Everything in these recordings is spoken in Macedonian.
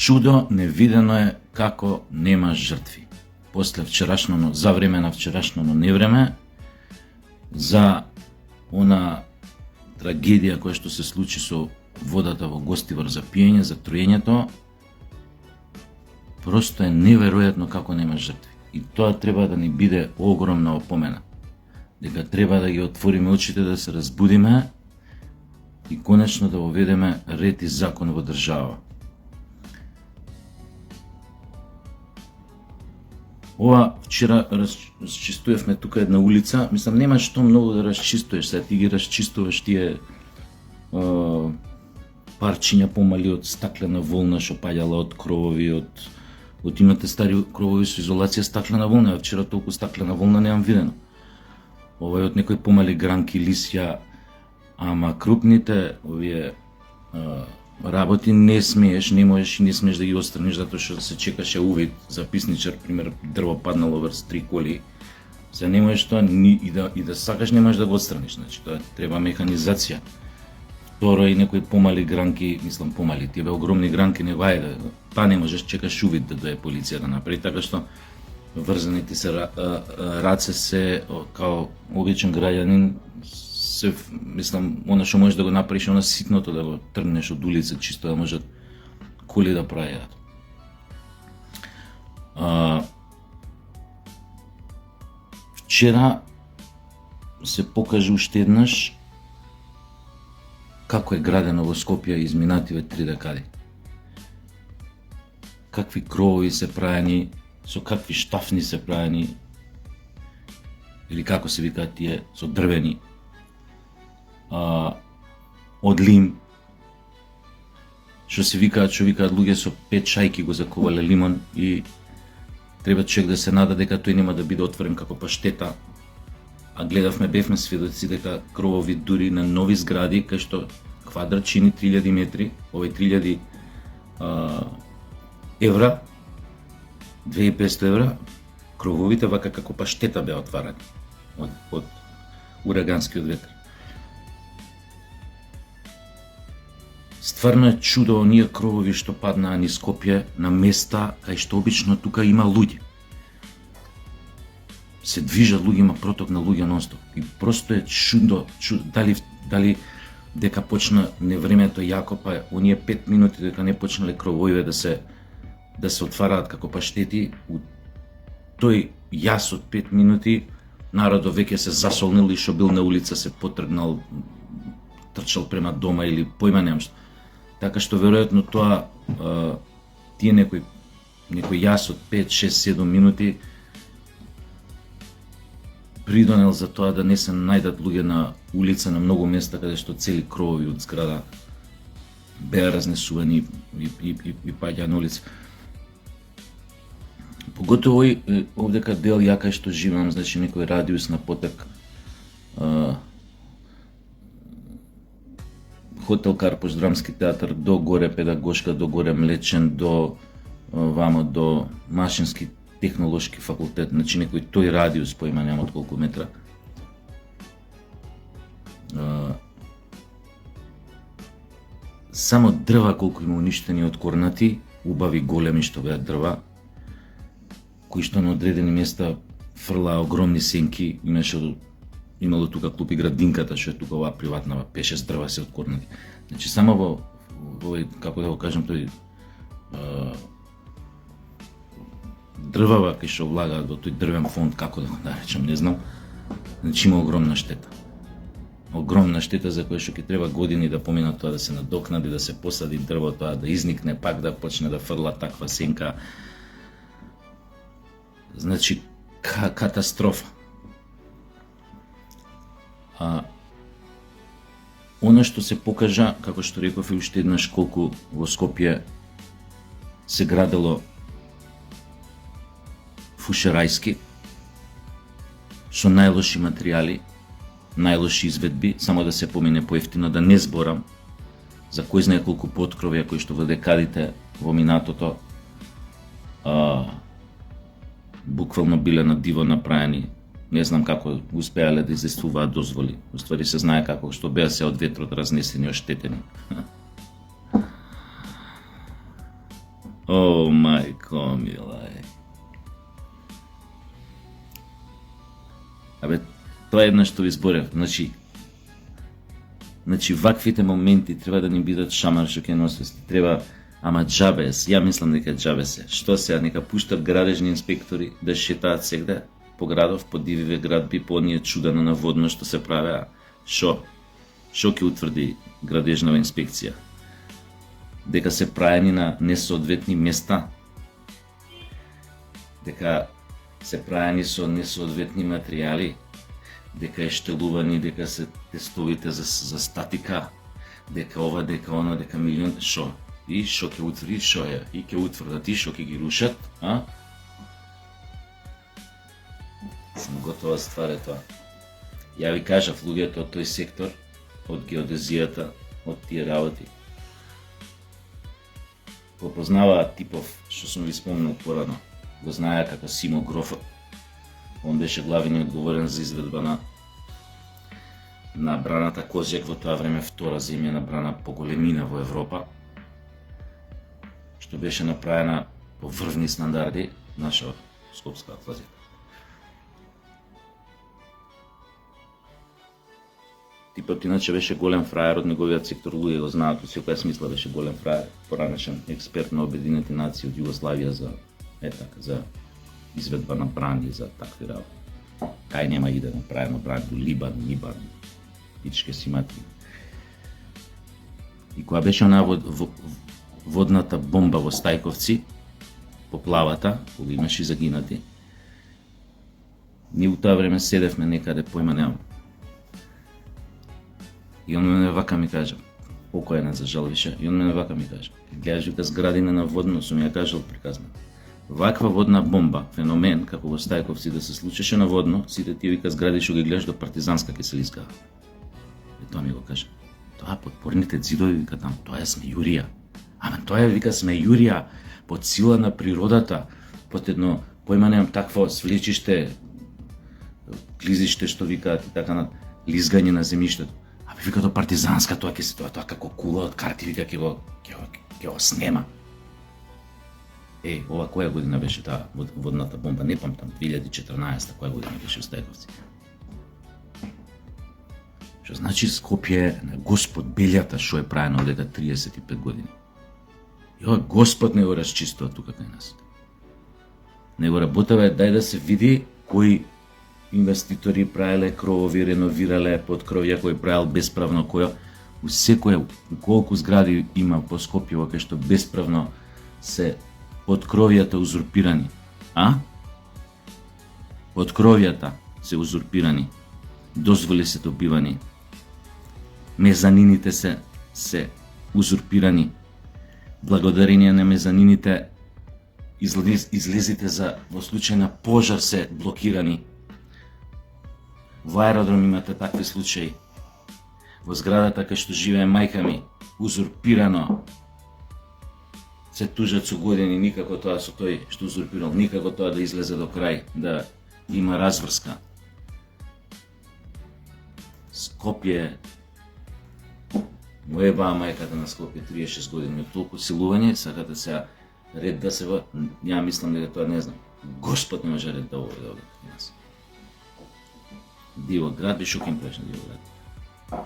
Чудо невидено е како нема жртви. После вчерашното, за време на вчерашното невреме, за она трагедија која што се случи со водата во Гостивар за пиење, за троењето, просто е неверојатно како нема жртви. И тоа треба да ни биде огромна опомена. Дека треба да ги отвориме очите, да се разбудиме и конечно да воведеме ред и закон во држава. Ова вчера расчистувавме тука една улица, мислам нема што многу да расчистуваш, сега ти ги расчистуваш тие парчиња помали од стаклена волна што паѓала од кровови, од имате стари кровови со изолација стаклена волна, вчера толку стаклена волна немам видено. Ова е од некои помали гранки, лисја, ама крупните овие работи не смееш, не можеш и не смееш да ги отстраниш затоа што се чекаше увид записничар, пример дрво паднало врз 3 коли. Се не можеш тоа и да сакаш не можеш да го отстраниш, значи тоа треба механизација. Второ и некои помали гранки, мислам помали, тие огромни гранки не вајде, па не можеш, чекаш увид да дое полиција да направи, така што врзаните се раце се као обичен граѓанин, се, мислам, она што можеш да го направиш, она ситното да го тргнеш од улица, чисто да можат коли да прајат. Вчера се покажа уште еднаш како е градено во Скопје изминативе 3 декади. Какви кровови се прајани, со какви штафни се прајани, или како се викаат тие, со дрвени, од лим, што викаат луѓе со 5 шајки го закувале лимон и треба човек да се нада дека тој нема да биде отворен како паштета. А бевме сведоци дека кровови дури на нови згради, кај што квадрат чини 3000 метри, овој 3000 евра, 2500 евра, крововите вака како паштета беа отварани од ураганскиот ветер. Стварно е чудо оние кровови што паднаа низ Скопје на места кај што обично тука има луѓе. Се движат луѓе, има проток на луѓе нонстоп. И просто е чудо, дали дека почна невремето јако, па оние 5 минути дека не почнале кровоиве да се отвараат како паштети, у тој јас од 5 минути народот веќе се засолнил и што бил на улица се потргнал, трчал према дома или појма немам што. Така што веројатно тоа тие некој јас од 5, 6, 7 минути придонел за тоа да не се најдат луѓе на улица на многу места каде што цели кровови од зграда беа разнесувани и паѓаа на улица. Поготово и овдека дел ја кај што живеам, значи некој радиус на потек Хотел Карпош, Драмски театар, до горе Педагошка, до горе Млечен, до вамо до Машински технолошки факултет, значи некој тој радиус поима нема од колку метра. Само дрва колку има уништени од корнати, убави големи што беа дрва, кои што на одредени места фрлаа огромни сенки, имало тука клуб и градинката, што е тука оваа приватна, 5-6 дрва се откорнати. Значи само во како да го кажам, тој дрвава кај што влагаат во тој дрвен фонд, како да го наречам, не знам, значи има огромна штета. Огромна штета за која што ќе треба години да поминат тоа да се надокнади, да се посади дрво, тоа да изникне, пак да почне да фрла таква сенка. Значи, катастрофа. Оно што се покажа, како што реков и уште еднаш, колку во Скопје се градело фушерајски, со најлоши материјали, најлоши изведби, само да се помине поевтино, да не зборам за кој знае колку поткровија кои што во декадите во минатото буквално биле на диво направени. Не знам како успеале да издействуваат дозволи. Уствари се знае како што беа се од ветрот разнесени, оштетени. О, мајко мила. Абе, тоа е една што ви зборев, значи ваквите моменти треба да ни бидат шамар што ќе носвести. Треба, ама џабе, ја мислам дека џабе се. Што сега, нека пуштат градежни инспектори да шетаат сегде по градов, по дививе градби, по оние чуда на наводно што се правеа. Шо ќе утврди градежнава инспекција? Дека се праени на несоодветни места, дека се праени со несоодветни материјали, дека е штелувани, дека се тестовите за статика, дека ова, дека оно, дека милион, шо? И шо ќе утврди, шо е? И ќе утврдат и шо ќе ги рушат, а? Сам готова ствар е тоа. Ја ви кажав, луѓето од тој сектор, од геодезијата, од тие работи, го познаваат типов, што сум ви спомнал порано, го знаеа како Симо Грофот. Он беше главен и одговорен за изведба на браната Козјак, во тоа време втора земјена брана по големина во Европа, што беше направена по врвни стандарди, наша скопска атлазија. Типот иначе беше голем фраер од неговиот сектор, луѓе го знаат, во секоја смисла беше голем фраер, поранешен експерт на Обединените нации од Југославија за изведба на брани, за такви работи. Кај нема и да направено брани до Либан, ичке си мати. И кога беше онаа водната бомба во Стајковци, поплавата, кога имаше загинати, ние у тоа време седевме некаде, појма немам. И он мене вака ми кажа, покојен за жал више, и он мене вака ми кажа, гледаш вика згради на водно, сум ја кажал приказна. Ваква водна бомба, феномен, како во Стајковци да се случеше на водно, сите тие вика згради што ги гледаш до партизанска ќе се лискава. И тоа ми го кажа. Тоа подпорните ѕидови, вика там, тоа е смејурија. Ама тоа е, вика, смејурија под сила на природата, под едно, појма немам такво свлечиште, клизиште што викаат и така на лизгање на земјиштето. Абе вика тоа партизанска, тоа ќе се тоа како кула од карти, вика ќе го снема. Ова која година беше таа водната бомба? Не памтам, 2014, која година беше во Стајковци. Што значи Скопје на Господ Белјата што е правено дека 35 години. И ова Господ не го расчистува тука кај нас. Него работава е дај да се види кои инвеститори правеле кровови, реновирале подкровја, кој правил бесправно, која у секоја, колку згради има по Скопје кај што бесправно се подкровјата узурпирани, а? Подкровјата се узурпирани, дозволи се добивани, мезанините се узурпирани, благодарение на мезанините излезите во случај на пожар се блокирани. Во аеродром имате такви случаи. Во зградата кај што живее мајка ми, узурпирано. Се тужат со години, никако тоа со тој што узурпирал, никако тоа да излезе до крај, да има разврска. Скопје, му ебаа мајката на Скопје 36 години, толку силување, сакате сега ред да се ја мислам дека тоа не знам. Господ не може ред да оводе овде кај нас. Диво град, би шо ќе им правиш на Диво град?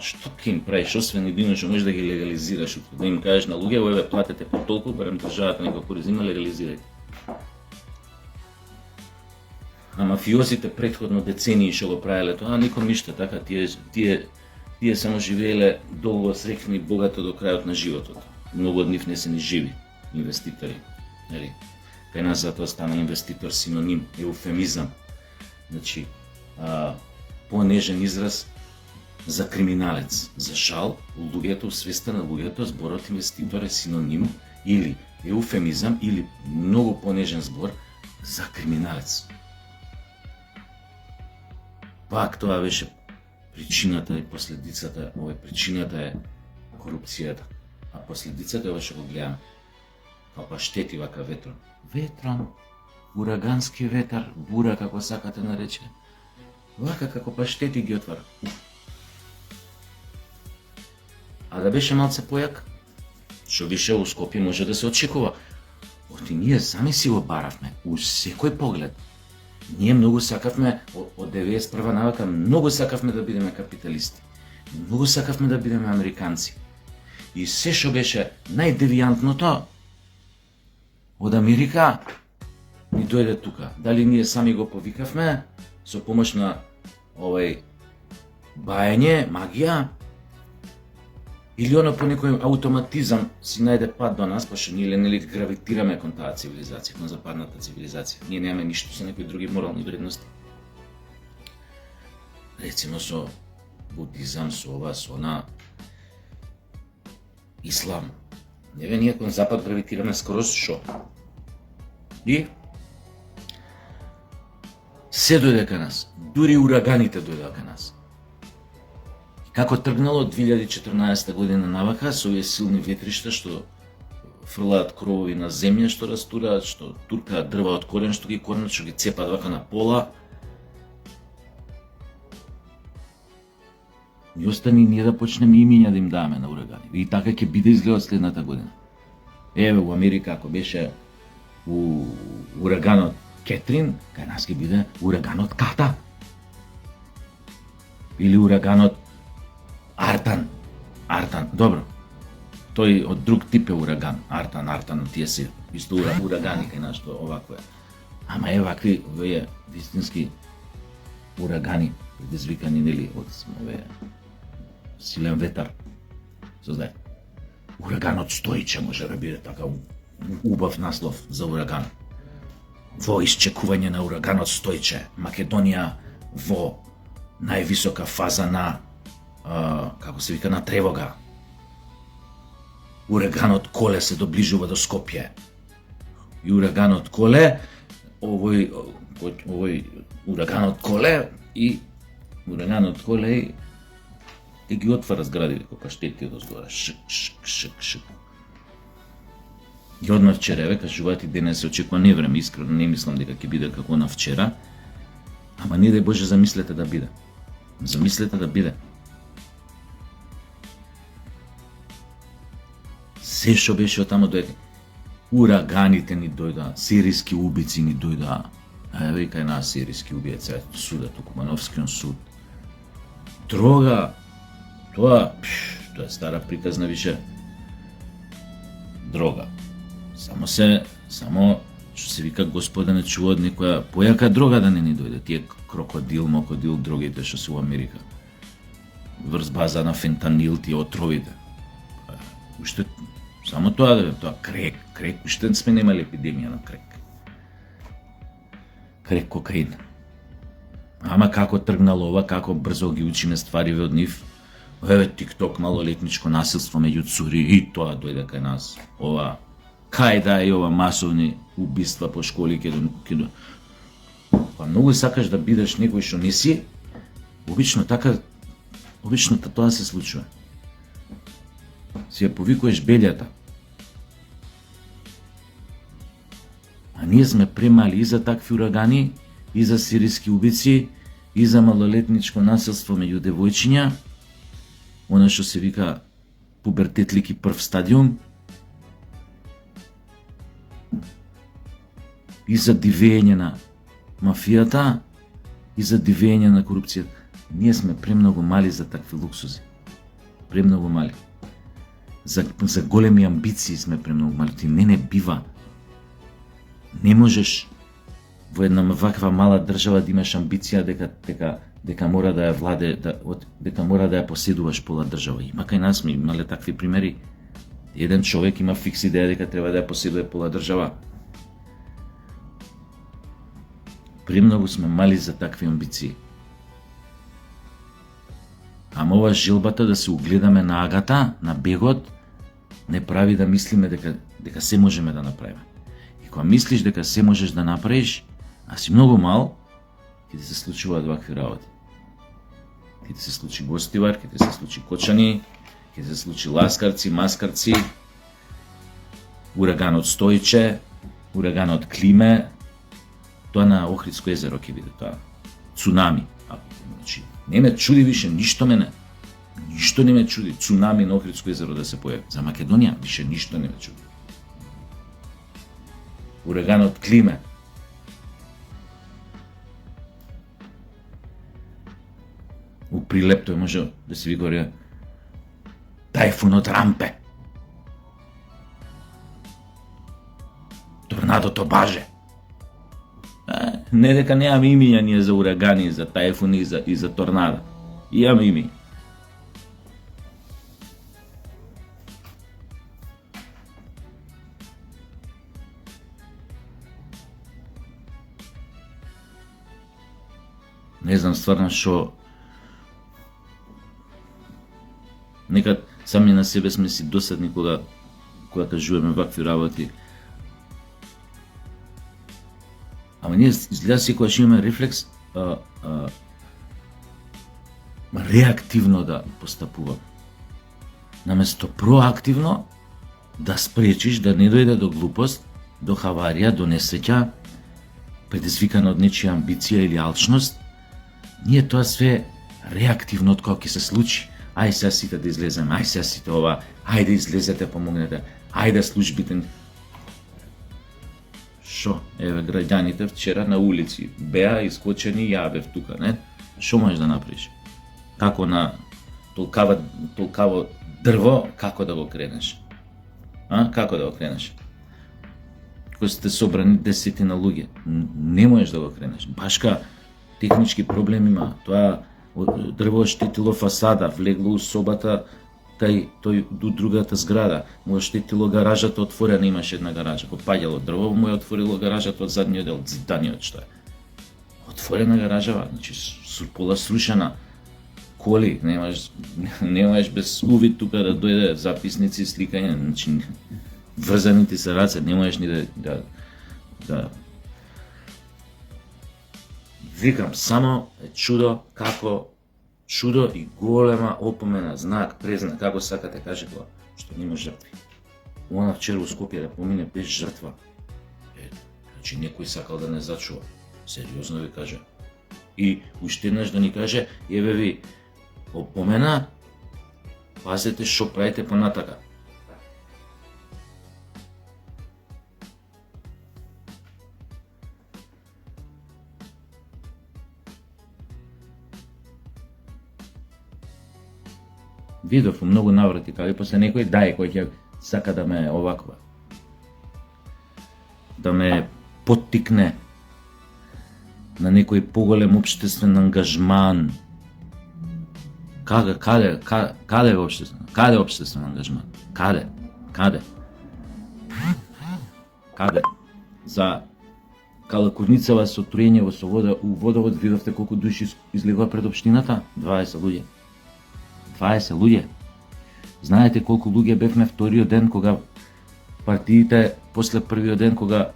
Што ќе им правиш, освен едино што можеш да ги легализираш, да им кажеш на луѓе, еве платете по толку, барем државата некако резима, легализирајте. А мафиозите претходно децении што го правеле тоа, ником ништо, така, тие само живееле долго, среќни и богато до крајот на животот. Многу од нив не се ни живи инвеститори. Нели? Кај нас затоа стана инвеститор синоним, еуфемизам. Значи, понежен израз за криминалец. За жал, луѓето, свеста на луѓето, зборот инвеститор е синоним или еуфемизам, или многу понежен збор за криминалец. Пак тоа беше причината и последицата, причината е корупцијата, а последицата е ова што го гледаме. Како паштети вака ветрон. Ветрон, урагански ветар, бура како сакате нарече. Вака како паштети ги отвара. А да беше малце појак, што више у Скопје може да се очекува. Меѓутоа, ние сами си го баравме у секој поглед. Ние многу сакавме, од 91 навака, многу сакавме да бидеме капиталисти. Многу сакавме да бидеме американци. И се што беше најдевијантното од Америка, ни дојде тука. Дали ние сами го повикавме, со помош на баење, магија, или оно по некој автоматизам си најде пат до нас, пошто ние нели гравитираме кон таа цивилизација, кон западната цивилизација. Ние немаме ништо со некои други морални вредности. Рецимо со будизам, со ова, со она, ислам. Ние кон запад гравитираме скроз шо. И се дојде кај нас, дури ураганите дојдоа кај нас. Како тргнало од 2014 година навака, со овие силни ветришта што фрлаат кровови на земја, што растураат, што туркаат дрва од корен, што ги корнат, што ги цепаат вака на пола. И остани ние да почнеме имиња да им даваме на урагани. И така ќе биде изгледот следната година. Еве, у Америка, ако беше ураганот Кетрин, кај нас ќе биде ураганот Ката. Или ураганот Артан. Добро. Тој од друг тип е ураган. Артан, тие се исто урагани кај нас, што овакво е. Ама е вакви, овие вистински урагани, предизвикани, нели, од овие силен ветар. Создај. Ураганот Стојче може да биде така убав наслов за ураган. Во исчекување на ураганот Стојче, Македонија во највисока фаза на како се вика, на тревога. Ураганот Коле се доближува до Скопје. И ураганот Коле, овој ураганот Коле ги отвара зградите кој штети од озгора. Шик. И одма вчереве, кажуваат и денес се очекува невреме, искрено не мислам дека ќе биде како на вчера, ама не дај Боже замислете да биде. Се што беше од тамо дојде. Ураганите ни дојдоа, серијски убици ни дојдоа. Еве кај нас серијски убиец, судот, Кумановскиот суд. Дрога, тоа е стара приказна више. Дрога. Само што се вика Господа не чува од некоја појака дрога да не ни дојде. Тие крокодил, мокодил, дрогите што се у Америка. Врз база на фентанил, тие отровите. Уште само тоа крек, уште сме немали епидемија на крек. Крек кокаин. Ама како тргнало ова, како брзо ги учиме ствариве од нив. Еве TikTok, малолетничко насилство меѓу цури, и тоа дојде кај нас. Ова, кај да е ова масовни убиства по школи, кеdo. Па многу сакаш да бидеш некој што не си, обично тоа се случува. Си ја повикуваш белјата. А ние сме премали и за такви урагани, и за сиријски убици, и за малолетничко насилство меѓу девојчиња, она што се вика пубертетлики прв стадиум, и за дивење на мафијата, и за дивење на корупцијата. Ние сме премногу мали за такви луксузи. Премногу мали. За големи амбиции сме премногу мали. Ти не бива. Не можеш во една ваква мала држава да имаш амбиција дека мора да ја дека мора да ја поседуваш пола држава. Има кај нас ми имале такви примери. Еден човек има фикс идеја дека треба да ја поседува пола држава. Премногу сме мали за такви амбиции. Ама ова жилбата да се угледаме на агата, на бегот, не прави да мислиме дека се можеме да направиме. И кога мислиш дека се можеш да направиш, а си многу мал, ќе ти се случуваат вакви работи. Ќе ти се случи Гостивар, ќе ти се случи Кочани, ќе ти се случи Ласкарци, Маскарци, ураганот Стојче, ураганот Климе, тоа на Охридско езеро ќе биде тоа. Цунами. Значи, не ме чуди више, ништо не ме чуди. Цунами на Охридско езеро да се појави. За Македонија више ништо не ме чуди. ураганот Климе. У Прилеп тој може да се викори тајфунот Рампе. Торнадото Баже. Не дека немаме имиња ние за урагани, за тајфуни и за торнада. Имаме имиња. Не знам стварно шо некад сами на себе сме си досадни кога кажуваме вакви работи. Ама ние изгледа секогаш имаме рефлекс реактивно да постапуваме. Наместо проактивно да спречиш да не дојде до глупост, до хаварија, до несреќа, предизвикана од нечија амбиција или алчност, ние тоа све реактивно од кога ќе се случи. Ај сега сите да излеземе, ај сега сите ова, ајде излезете, помогнете, ајде службите. Шо? Еве граѓаните вчера на улици беа искочени, јавев тука, не? Шо можеш да направиш? Како на толкаво дрво, како да го кренеш? Како да го кренеш? Кои сте собрани десетина луѓе, не можеш да го кренеш. Башка технички проблем има. Тоа дрво штетило фасада, влегло у собата, тој до другата зграда, му штетило гаражата, отворена имаше една гаража, попаѓало дрво, му е отворило гаражата од задниот дел, зиданиот што е. Отворена гаража, значи пола срушена, коли, немаш без увид тука да дојде записници, сликање, значи врзаните се раце, не можеш ни да викам, само е чудо како чудо и голема опомена, знак, презнак, како сакате кажете, што нема жртви. Она вчера у Скопје да помине без жртва. Значи некој сакал да не зачува. Сериозно ви кажа. И уште еднаш да ни каже, еве ви опомена, пазете што правите понатака. Видов многу наврати каде после некој кој ќе сака да ме оваква. Да ме поттикне на некој поголем општествен ангажман. Каде е општествен? Каде е општествен ангажман? Каде? За Калакурницава со труење со вода у водовод видовте колку души излегува пред општината? 20 луѓе. 20 луѓе. Знаете колку луѓе бевме вториот ден кога партиите, после првиот ден кога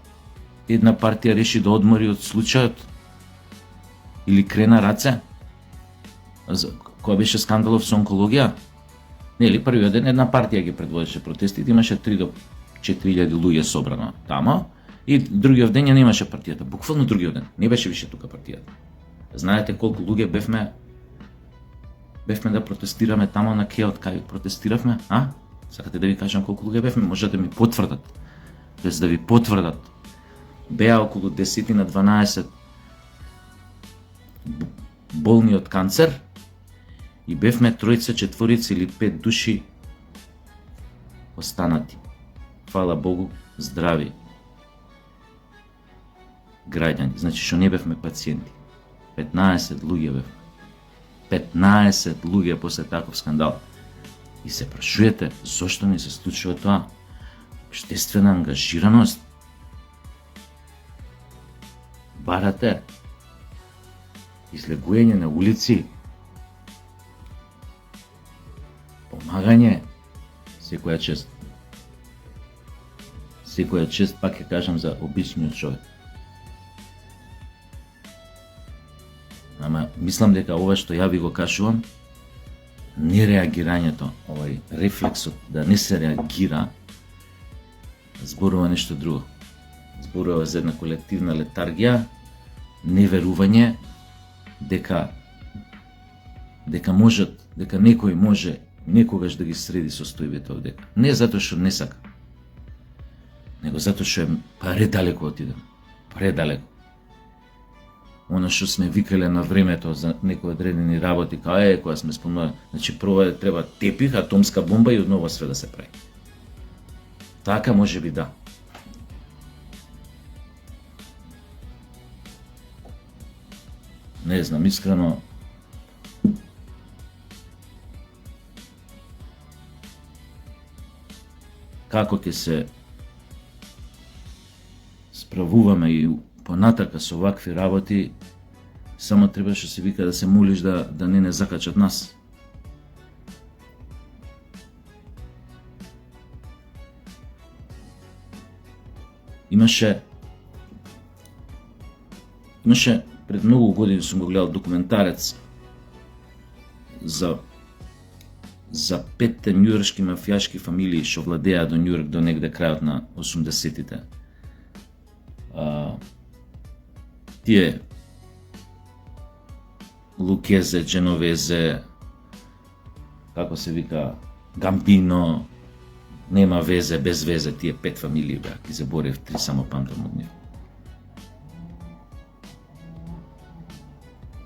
една партија реши да одмори од случајот или крена раце? Кога беше скандалов со онкологија? Нели првиот ден една партија ги предводеше протестите, имаше 3 до 4000 луѓе собрано тамо и другиот ден ја немаше партијата. Буквално другиот ден, не беше више тука партијата. Знаете колку луѓе бевме да протестираме тамо на Кеот, кај протестиравме, Сакате да ви кажам колку луѓе бевме, може да ми потврдат. Без да ви потврдат. Беа околу 10 на 12 болни од канцер и бевме 3, 4 или 5 души останати. Фала Богу, здрави граѓани. Значи што не бевме пациенти. 15 луѓе бевме. 15 луѓе после таков скандал. И се прашувате, зошто не се случува тоа? Обштествена ангажираност. Барате излегување на улици. Помагање. Секоја чест. Секоја чест, пак ќе кажам за обичниот човек. Ама мислам дека ова што ја ви го кажувам, нереагирањето, овај рефлексот да не се реагира, зборува нешто друго. Зборува за една колективна летаргија, неверување дека некој може некогаш да ги среди состојбите овдека. Не затоа што не сака, него затоа што е предалеку отиден. Предалеку. Оно што сме викале на времето за некои одредени работи, кога сме спомнали, значи прво треба тепих, атомска бомба и одново све да се прави. Така може би да. Не знам, искрено, како ќе се справуваме и понатака со вакви работи, само треба што се вика да се молиш да не закачат нас. Имаше пред многу години сум го гледал документарец за 5 њујоршки мафијашки фамилии што владеа до Њујорк до негде крајот на 80-тите. Тие Лукезе, Дженовезе, како се вика, Гамбино, нема везе, без везе, тие 5 фамилии беа, ги заборев 3 само памтам од нив.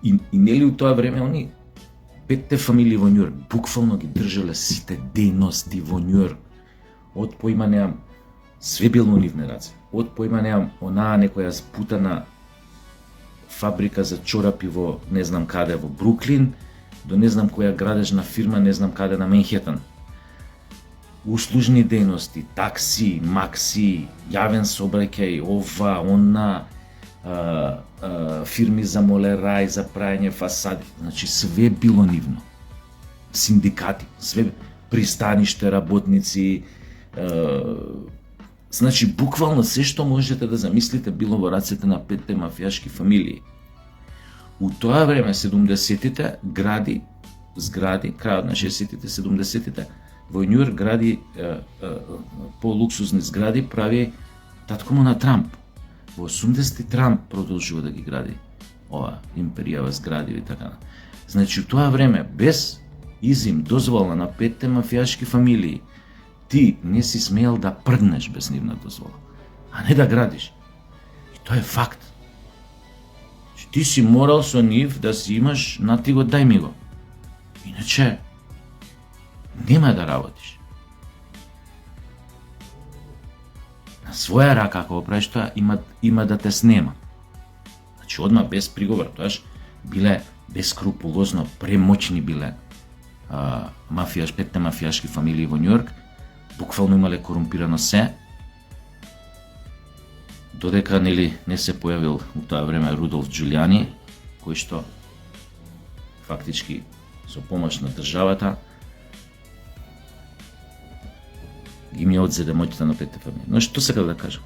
И нели у тоа време они 5 фамилии во Њујорк буквално ги држале сите дејности во Њујорк. Од поима неам, све било у нивни раце. Од поима неам онаа некоја спутана фабрика за чорапи во не знам каде во Бруклин, до не знам која градежна фирма не знам каде на Менхетан. Услужни дејности, такси, макси, јавен сообраќај, ова, она, фирми за молерај, за прајање фасади, значи све било нивно. Синдикати, све пристаниште работници, значи буквално се што можете да замислите било во рацете на 5 мафијашки фамилии. У тоа време 70-тите згради, крајот на 60-тите, 70-тите, во Њујорк гради по-луксузни згради прави татко му на Трамп. Во 80-ти Трамп продолжува да ги гради ова империјава згради и така. Значи, у тоа време, без изим дозвола на 5 мафијашки фамилии, ти не си смеел да прднеш без нивна дозвола, а не да градиш. И тоа е факт. Ти си морал со нив да си имаш, на ти го дај ми го. Иначе, нема да работиш. На своја рака, ако го правиш тоа, има да те снема. Значи, одма без приговор, тоаш биле бескрупулозно, премоćни биле 5 мафијашки фамилии во Њујорк, буквално имале корумпирано се, додека не се појавил у тоа време Рудолф Џулијани, кој што фактички со помош на државата ги ми одзеде моќта на 5 фамилии. Но што сега да кажам?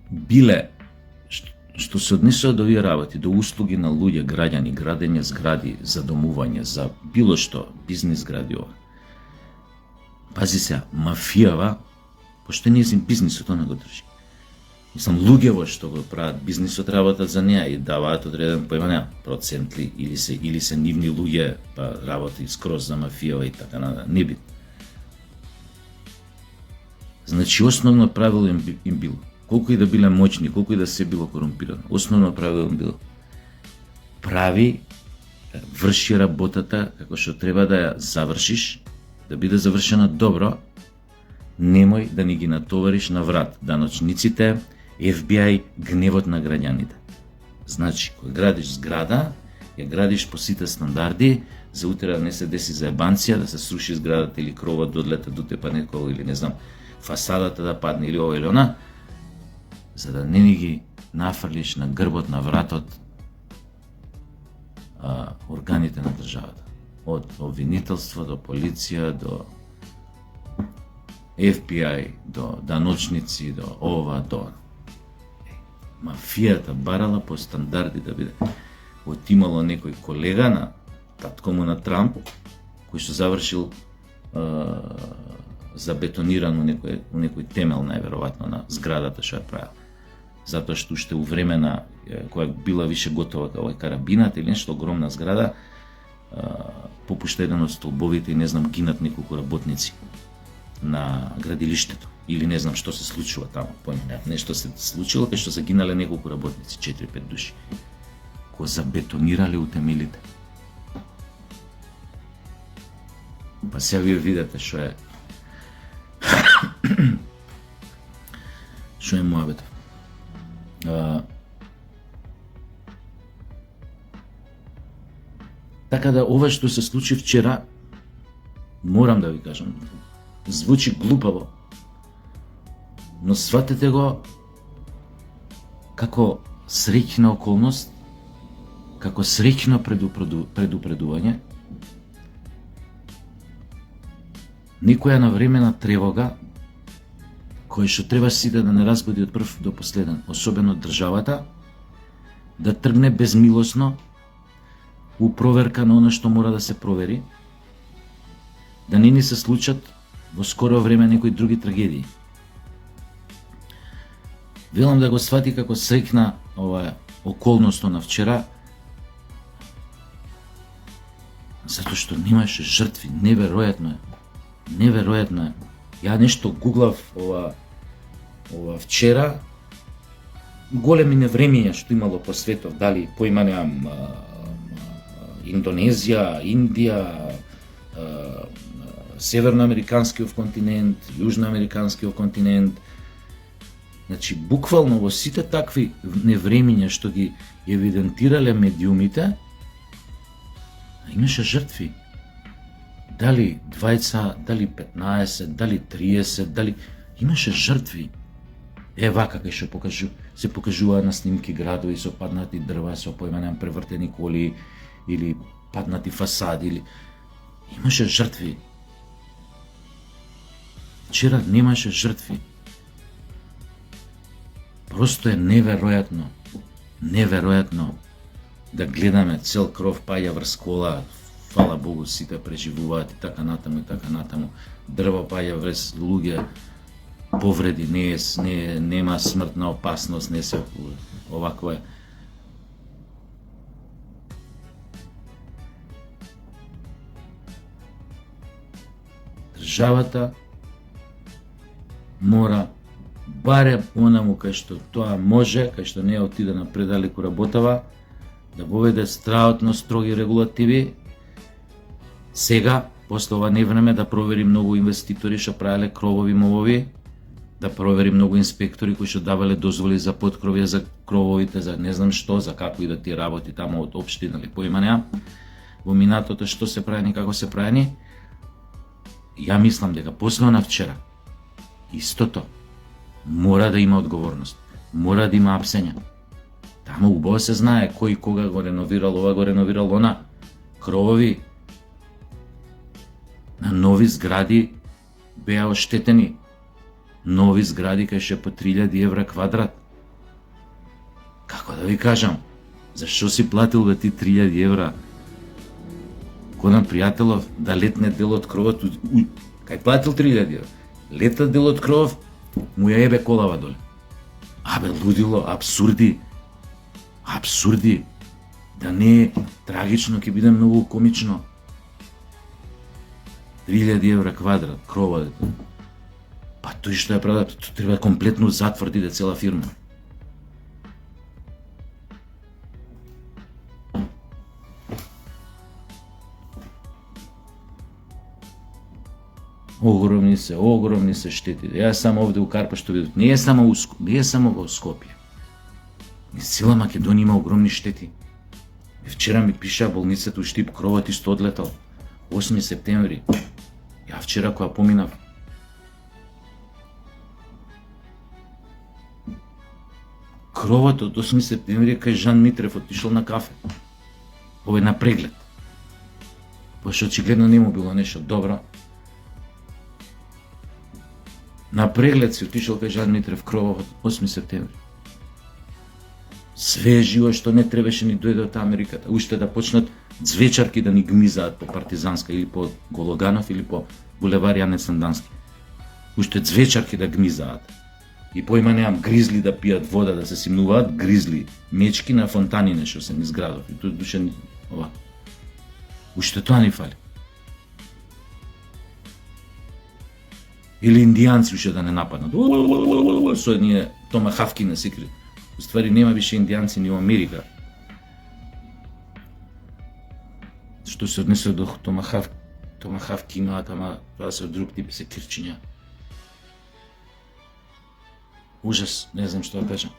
Биле, што се однесува до овие работи, до услуги на луѓе, граѓани, градење згради, задомување, за било што, бизнис гради ова. Пази се, мафијава, пошто незин бизнисот она го држи. Мислам, луѓево што го прават бизнисот работат за неа и даваат одреден појма процентли или се нивни луѓе, па работи скроз за мафијава и така, не бит. Значи, основно правило им било, колку и да биле моćни, колку и да се било корумпирано, основно правило им било, врши работата како што треба да ја завршиш, да биде завршена добро, немој да ни ги натовариш на врат даночниците, FBI, гневот на граѓаните. Значи, кога градиш зграда, ја градиш по сите стандарди, за утре да не се деси заебанција, да се сруши зградата или кровот да одлета до тепа некој, или не знам, фасадата да падне или ова или она, за да не ни ги нафрлиш на грбот, на вратот органите на државата. Од обвинителство до полиција, до FBI, до даночници, до ова, до мафијата барала по стандарди да биде. Отимало некој колега на татко му на Трамп, кој што завршил забетониран у некој темел, најверојатно, на зградата што ја правил. Затоа што уште у време на, која била више готова како карабината или нешто огромна зграда, попушта еден од столбовите и не знам гинат неколку работници на градилиштето или не знам што се случува таму, појме, нешто се случило кај што се гинале неколку работници, 4-5 души, кои забетонирале утемелите. Па сега вие видите што е што е муабет. Така да ова што се случи вчера, морам да ви кажам, звучи глупаво, но сватете го како среќна околност, како среќно предупредување, некоја навремена тревога, кој што треба сите да не разбуди од прв до последен, особено државата, да тргне безмилосно у проверка на оно што мора да се провери, да не ни се случат во скоро време некои други трагедии. Велам да го свати како среќна ова околност на вчера, затоа што немаше жртви, неверојатно е. Неверојатно е. Ја нешто гуглав ова вчера, големи невремиња што имало по светот, дали поиманеам Индонезија, Индија, Северноамериканскиот континент, Јужноамериканскиот континент. Значи, буквално во сите такви невремиња што ги евидентирале медиумите, имаше жртви. Дали 20, дали 15, дали 30, дали... Имаше жртви. Вака кај што се покажува на снимки градови со паднати дрва, со појменам превртени коли или паднати фасади. Или... Имаше жртви. Вчера немаше жртви. Просто е неверојатно. Неверојатно да гледаме цел кров паѓа врз кола. Фала Богу, сите преживуваат и така натаму, дрво паѓа врз луѓе, повреди, нема смртна опасност, не се овакво е. Државата мора барем онаму кај што тоа може, кај што не отиде на предалеку работава, да воведе страотно строги регулативи. Сега, после ова невреме, да провери многу инвеститори што правеле кровови мовови, да провери многу инспектори кои што давале дозволи за подкровија за крововите, за не знам што, за какви да ти работи тамо од општина или поимања, во минатото што се правени, како се правени. Ја мислам дека после на вчера, истото, мора да има одговорност, мора да има апсења. Тамо убаво се знае кој кога го реновирал ова, го реновирал она. Кровови на нови згради беа оштетени. Нови згради кај ше по 3000 евра квадрат. Како да ви кажам, зашо си платил бе ти 3000 евра? Кодам пријателов да летне дел од кровот, кај платил 3000 евра, лета дел од кров, му ја ебе колава доле. Абе, лудило, абсурди. Абсурди. Да не е трагично, ќе биде многу комично. 3000 евра квадрат, крова. Па тој што ја правда, треба комплетно затвор да иде цела фирма. Огромни се штети. Јас само овде у Карпа што видов, не е само во Скопје. И цела Македонија има огромни штети. Вчера ми пиша болницата у Штип, кровот исто одлетал. 8 септември. Ја вчера која поминав. Кровот од 8 септември кај Жан Митрев отишол на кафе. Овој на преглед. Пошто очигледно не му било нешто добро. На преглед си отишол кај Жан Митрев, кровот од 8 септември. Све живо што не требаше ни дојде од Америката. Уште да почнат звечарки да ни гмизаат по Партизанска или по Гологанов или по булевар Јане Сандански. Уште звечарки да гмизаат. И поима неам гризли да пијат вода, да се симнуваат гризли, мечки на фонтанине што се низ градов. И тоа душе ова. Уште тоа ни фали. Или индијанци уште да не нападнат. Со едни томахавки на секри. Уствари нема више индијанци ни во Америка. Што се однесе до томахавки имаат, ама тоа се друг тип секирчиња. Ужас, не знам што да кажам.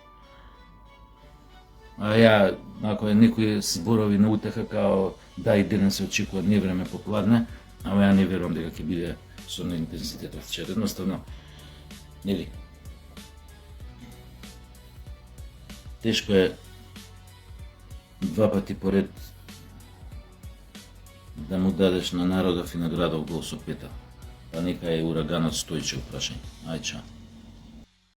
А ја, ако е некои зборови на утеха као да и денес се очекува невреме попладне, ама ја не верувам дека ќе биде со на интензитетот вчера, едноставно, нели? Тешко е два пати поред да му дадеш на народов и на градов гол со пета. Па нека е ураганот Стојчев прашање. Ај чао.